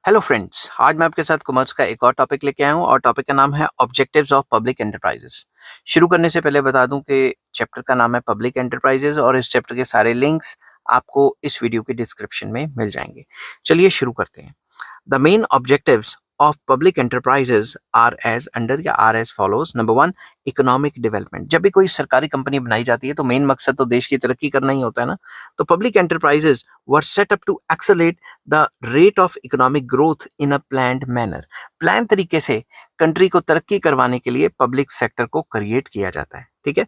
Hello friends, आज मैं आपके साथ कॉमर्स का एक और टॉपिक लेके आया हूँ और टॉपिक का नाम है ऑब्जेक्टिव्स ऑफ पब्लिक एंटरप्राइजेस। शुरू करने से पहले बता दूं कि चैप्टर का नाम है पब्लिक एंटरप्राइजेस और इस चैप्टर के सारे लिंक्स आपको इस वीडियो के डिस्क्रिप्शन में मिल जाएंगे। चलिए शुरू करते हैं। The main objectives of public enterprises are as under या are as follows. Number one, economic development. जब भी कोई सरकारी कंपनी बनाई जाती है तो मेन मकसद तो देश की तरक्की करना ही होता है ना। तो public enterprises were set up to accelerate the rate of economic growth in a planned manner. Plan तरीके से कंट्री को तरक्की करवाने के लिए पब्लिक सेक्टर को क्रिएट किया जाता है। ठीक है।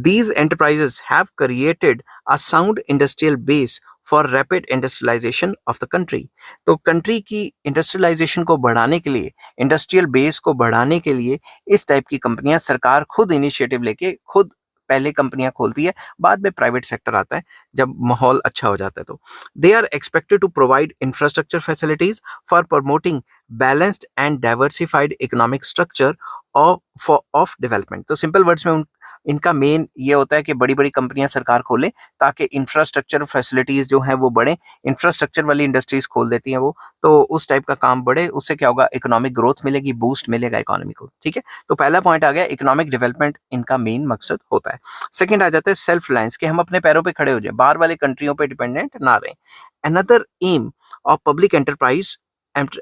These enterprises have created a sound industrial base for rapid industrialisation of the country. तो कंट्री की इंडस्ट्रियलाइजेशन को बढ़ाने के लिए, इंडस्ट्रियल बेस को बढ़ाने के लिए इस टाइप की कंपनियां सरकार खुद इनिशिएटिव लेके खुद पहले कंपनियां खोलती है, बाद में प्राइवेट सेक्टर आता है जब माहौल अच्छा हो जाता है। तो they are expected to provide infrastructure facilities for promoting balanced and diversified economic structure of development. तो सिंपल वर्ड्स में इनका मेन ये होता है कि बड़ी बड़ी कंपनियां सरकार खोले ताकि इंफ्रास्ट्रक्चर फैसिलिटीज जो है वो बढ़े। इंफ्रास्ट्रक्चर वाली इंडस्ट्रीज खोल देती हैं वो, तो उस टाइप का काम बढ़े, उससे क्या होगा, इकोनॉमिक ग्रोथ मिलेगी, बूस्ट मिलेगा इकोनॉमी को। ठीक है। तो पहला पॉइंट आ गया, इकोनॉमिक डेवलपमेंट इनका मेन मकसद होता है। सेकंड आ जाता है सेल्फ रिलायंस, कि हम अपने पैरों पे खड़े हो जाए, बाहर वाले कंट्रियों पे डिपेंडेंट ना रहे। Another aim of public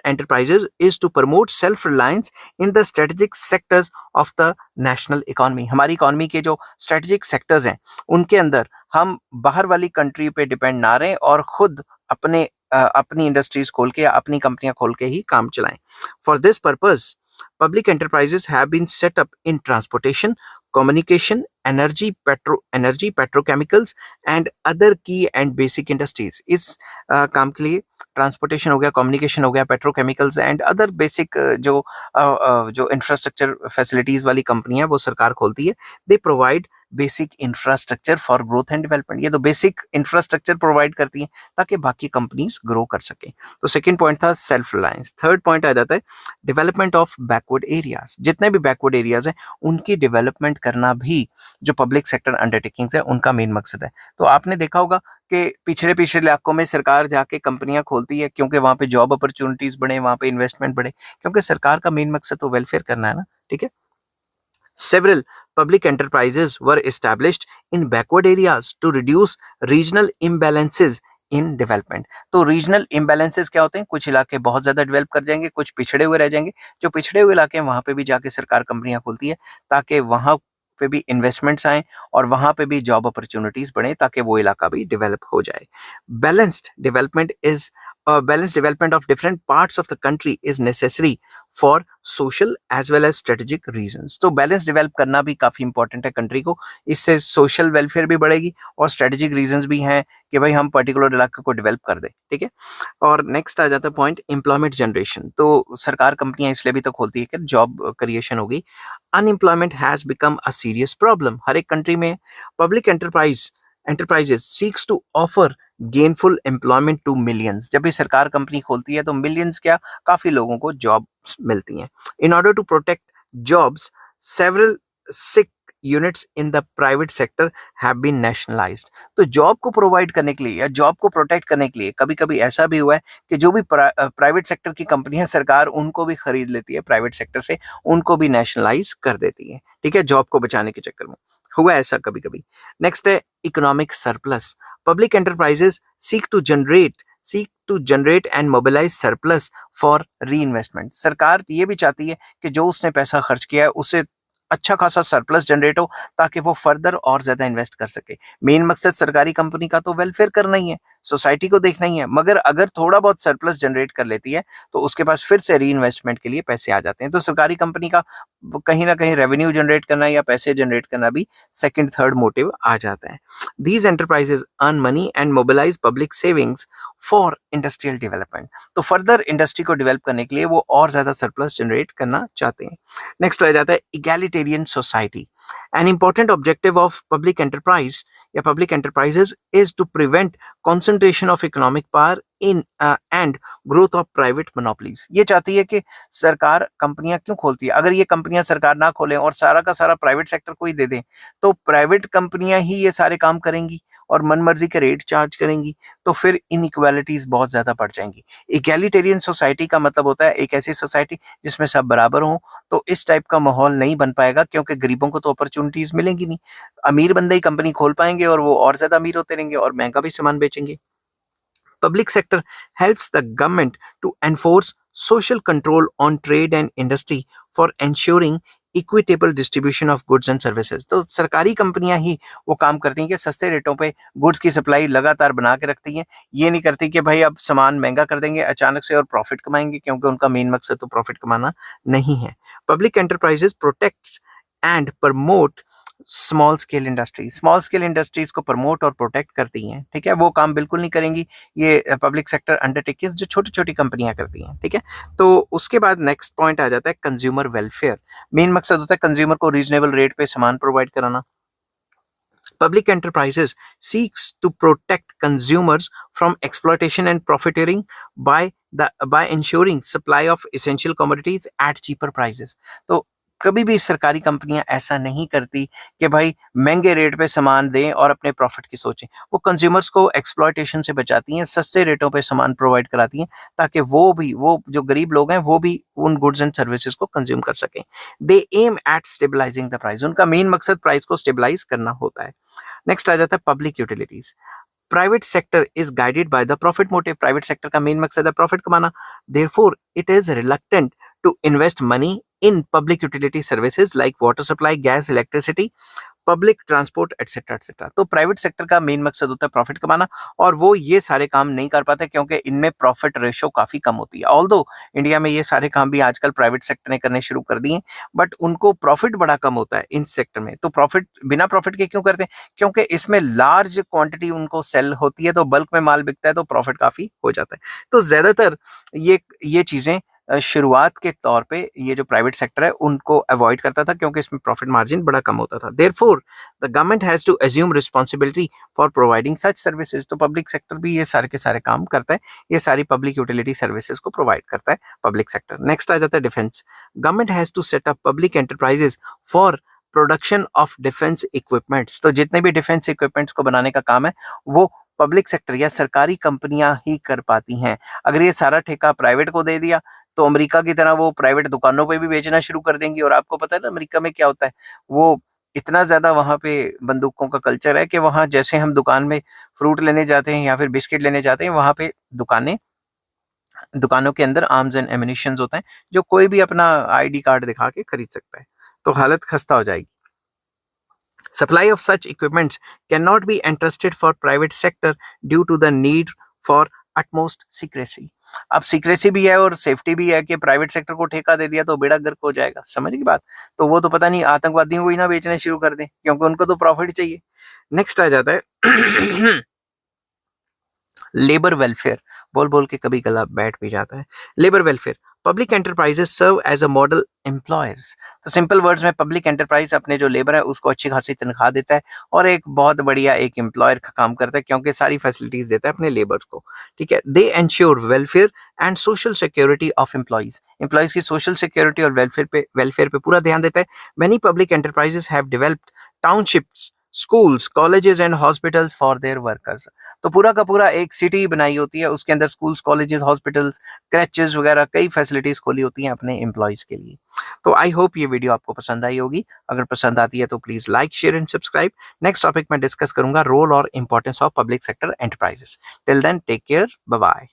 enterprises is to promote self reliance in the strategic sectors of the national economy। हमारी इकोनॉमी के जो स्ट्रेटेजिक सेक्टर्स हैं उनके अंदर हम बाहर वाली कंट्री पे डिपेंड ना रहें और खुद अपनी इंडस्ट्रीज खोल के या अपनी कंपनियां खोल के ही काम चलाएं। For this purpose public enterprises have been set up in transportation, communication, energy, petrochemicals and other key and basic industries। इस काम के लिए ट्रांसपोर्टेशन हो गया, कम्युनिकेशन हो गया, पेट्रोकेमिकल्स एंड अदर बेसिक जो इंफ्रास्ट्रक्चर फैसिलिटीज वाली कंपनी है वो सरकार खोलती है। They provide basic infrastructure for growth and development. ये तो बेसिक इंफ्रास्ट्रक्चर प्रोवाइड करती है ताकि बाकी कंपनीज ग्रो कर सके। तो सेकंड पॉइंट था सेल्फ रिलायंस। थर्ड पॉइंट आ जाता है डेवलपमेंट ऑफ बैकवर्ड एरियाज। जितने भी बैकवर्ड एरियाज हैं उनकी डेवलपमेंट करना भी जो पब्लिक सेक्टर अंडरटेकिंग्स है उनका मेन मकसद है। तो आपने देखा होगा कि पिछड़े पिछड़े इलाकों में सरकार जाके कंपनियां खोलती है क्योंकि वहां पे जॉब अपॉर्चुनिटीज बढ़े, वहां पे इन्वेस्टमेंट बढ़े, क्योंकि सरकार का मेन मकसद तो वेलफेयर करना है ना। ठीक है। Several public enterprises were established in backward areas to reduce regional imbalances in development. तो रीजनल इम्बैलेंसेस क्या होते हैं, कुछ इलाके बहुत ज्यादा डेवलप कर जाएंगे, कुछ पिछड़े हुए रह जाएंगे। जो पिछड़े हुए इलाके हैं वहां पे भी जाके सरकार कंपनियां खोलती है ताकि वहां पे भी इन्वेस्टमेंट्स आए और वहां पे भी जॉब अपॉर्चुनिटीज बढ़े ताकि वो इलाका भी डेवलप हो जाए। Balanced development is balanced development of different parts of the country is necessary for social as well as strategic reasons। तो बैलेंस डेवलप करना भी काफी इंपॉर्टेंट है कंट्री को, इससे सोशल वेलफेयर भी बढ़ेगी और स्ट्रेटेजिक रीजंस भी हैं कि भाई हम पर्टिकुलर इलाके को डेवलप कर दें। ठीक है। और नेक्स्ट आ जाता है पॉइंट एम्प्लॉयमेंट जनरेशन। तो सरकार कंपनियां इसलिए भी तो खोलती है कि जॉब क्रिएशन होगी। Unemployment has become a serious problem हर एक कंट्री में। Public enterprises seeks to offer gainful employment to millions. जब भी सरकार कंपनी खोलती है तो मिलियंस क्या, काफी लोगों को जॉब्स मिलती हैं। In order to protect jobs several sick units in the private sector have been nationalised. तो जॉब को प्रोवाइड करने के लिए या जॉब को प्रोटेक्ट करने के लिए कभी कभी ऐसा भी हुआ है कि जो भी प्राइवेट सेक्टर की कंपनियां सरकार उनको भी खरीद लेती है प्राइवेट सेक्टर से, उनको भी नेशनलाइज कर देती है। ठीक है, जॉब को बचाने के चक्कर में हुआ ऐसा कभी कभी। नेक्स्ट है economic surplus. Public enterprises seek to generate and mobilise surplus for reinvestment. सरकार ये भी चाहती है कि जो उसने पैसा खर्च किया है उससे अच्छा खासा सरप्लस जनरेट हो ताकि वो फर्दर और ज्यादा इन्वेस्ट कर सके। मेन मकसद सरकारी कंपनी का तो वेलफेयर करना ही है, सोसाइटी को देखना ही है, मगर अगर थोड़ा बहुत सरप्लस जनरेट कर लेती है तो उसके पास फिर से री इन्वेस्टमेंट के लिए पैसे आ जाते हैं। तो सरकारी कंपनी का कहीं ना कहीं रेवेन्यू जनरेट करना या पैसे जनरेट करना भी सेकंड थर्ड मोटिव आ जाता है। These enterprises earn money and mobilize public savings for industrial development. तो फर्दर इंडस्ट्री को डेवलप करने के लिए वो और ज्यादा सरप्लस जनरेट करना चाहते हैं। नेक्स्ट रह जाता है egalitarian society. An important objective of public enterprise या public enterprises is to prevent concentration of economic power in and growth of private monopolies. ये चाहती है कि सरकार कंपनियां क्यों खोलती है, अगर ये कंपनियां सरकार ना खोलें और सारा का सारा प्राइवेट सेक्टर को ही दे दें तो प्राइवेट कंपनियां ही ये सारे काम करेंगी और मनमर्जी के रेट चार्ज करेंगी तो फिर इनइक्वालिटीज बहुत ज्यादा बढ़ जाएंगी। इगैलिटेरियन सोसाइटी का मतलब होता है एक ऐसी सोसाइटी जिसमें सब बराबर हों, तो इस टाइप का माहौल नहीं बन पाएगा क्योंकि गरीबों को तो अपॉर्चुनिटीज मिलेंगी नहीं। अमीर बंदे ही कंपनी खोल पाएंगे और वो और ज्यादा अमीर होते रहेंगे और महंगा भी सामान बेचेंगे। Public sector helps the government to enforce social control on trade and industry for ensuring equitable distribution of goods and services. तो सरकारी कंपनियां ही वो काम करती हैं कि सस्ते रेटों पे गुड्स की सप्लाई लगातार बना के रखती हैं। ये नहीं करती कि भाई अब सामान महंगा कर देंगे अचानक से और प्रॉफिट कमाएंगे, क्योंकि उनका मेन मकसद तो प्रॉफिट कमाना नहीं है। Public enterprises protects and promote small scale industries को प्रमोट और प्रोटेक्ट करती हैं। ठीक है, वो काम बिल्कुल नहीं करेंगी ये पब्लिक सेक्टर अंडरटेकिंग्स जो छोटी छोटी कंपनियां करती हैं। ठीक है, तो उसके बाद नेक्स्ट पॉइंट आ जाता है कंज्यूमर वेलफेयर। मेन मकसद होता है कंज्यूमर को रीजनेबल रेट पे सामान प्रोवाइड कराना। Public enterprises seeks to protect consumers from exploitation and profiteering by ensuring supply of essential commodities at cheaper prices। तो कभी भी सरकारी कंपनियां ऐसा नहीं करती कि भाई महंगे रेट पे सामान दें और अपने प्रॉफिट की सोचें। वो कंज्यूमर्स को एक्सप्लॉयटेशन से बचाती हैं, सस्ते रेटों पे सामान प्रोवाइड कराती हैं ताकि वो जो गरीब लोग हैं वो भी उन गुड्स एंड सर्विसेज को कंज्यूम कर सकें। They aim at stabilizing the price. उनका मेन मकसद प्राइस को स्टेबलाइज करना होता है। नेक्स्ट आ जाता है public utilities. Private sector is guided by the profit motive. Private sector का मेन मकसद है प्रॉफिट कमाना। Therefore it is reluctant to invest money in public utility services like water supply, gas, electricity, public transport etcetera etcetera. तो private sector का main मकसद होता है profit कमाना और वो ये सारे काम नहीं कर पाते क्योंकि इनमें प्रॉफिट रेशो काफी कम होती है। ऑल्दो इंडिया में ये सारे काम भी आजकल प्राइवेट सेक्टर ने करने शुरू कर दिए, बट उनको प्रॉफिट बड़ा कम होता है इन सेक्टर में। तो प्रॉफिट बिना प्रॉफिट के क्यों करते हैं? क्योंकि इसमें लार्ज क्वांटिटी उनको सेल होती है, तो बल्क में माल बिकता है तो प्रॉफिट काफी हो जाता है। तो ज्यादातर ये चीजें शुरुआत के तौर पे ये जो प्राइवेट सेक्टर है उनको अवॉइड करता था क्योंकि इसमें प्रॉफिट मार्जिन बड़ा कम होता था। Therefore the government has to assume responsibility for providing such services. तो पब्लिक सेक्टर भी ये सारे के सारे काम करता है, ये सारी पब्लिक यूटिलिटी सर्विसेज को प्रोवाइड करता है पब्लिक सेक्टर। नेक्स्ट आ जाता है defence. Government has to set up public enterprises for production of defence equipments. तो जितने भी डिफेंस इक्विपमेंट्स को बनाने का काम है वो पब्लिक सेक्टर या सरकारी कंपनियां ही कर पाती हैं। अगर ये सारा ठेका प्राइवेट को दे दिया तो अमेरिका की तरह वो प्राइवेट दुकानों पे भी बेचना शुरू कर देंगी। और आपको पता है ना अमेरिका में क्या होता है, वो इतना ज्यादा वहां पे बंदूकों का कल्चर है कि वहां जैसे हम दुकान में फ्रूट लेने जाते हैं या फिर बिस्किट लेने जाते हैं, वहां पे दुकानों के अंदर आर्म्स एंड एम्युनिशंस होते हैं जो कोई भी अपना आईडी कार्ड दिखा के खरीद सकता है। तो हालत खस्ता हो जाएगी। Supply of such equipments cannot be entrusted for private sector due to the need for utmost secrecy। अब सीक्रेसी भी है और सेफ्टी भी है कि प्राइवेट सेक्टर को ठेका दे दिया तो बेड़ा गर्क हो जाएगा। समझ की बात? तो वो तो पता नहीं आतंकवादियों को ही ना बेचने शुरू कर दें क्योंकि उनको तो प्रॉफिट चाहिए। नेक्स्ट आ जाता है लेबर वेलफेयर। बोल बोल के कभी गला बैठ भी जाता है। Labour welfare. Public enterprises serve as a model employers. तो सिंपल वर्ड्स में पब्लिक एंटरप्राइज अपने जो लेबर है उसको अच्छी खासी तनख्वाह देता है और एक बहुत बढ़िया एक एम्प्लॉयर का काम करता है क्योंकि सारी फैसिलिटीज देता है अपने लेबर को। ठीक है, they ensure welfare and social security of employees. Employees की सोशल सिक्योरिटी और वेलफेयर पे पूरा ध्यान देता है। Many public enterprises have developed townships, schools, colleges and hospitals for their workers. तो पूरा का पूरा एक सिटी बनाई होती है, उसके अंदर स्कूल्स, कॉलेजेस, हॉस्पिटल्स, क्रैचेस वगैरह कई फैसिलिटीज खोली होती हैं अपने एम्प्लॉयज के लिए। तो आई होप ये वीडियो आपको पसंद आई होगी। अगर पसंद आती है तो please like, share and subscribe. Next topic में डिस्कस करूंगा रोल और importance of public sector enterprises. Till then take care, bye bye.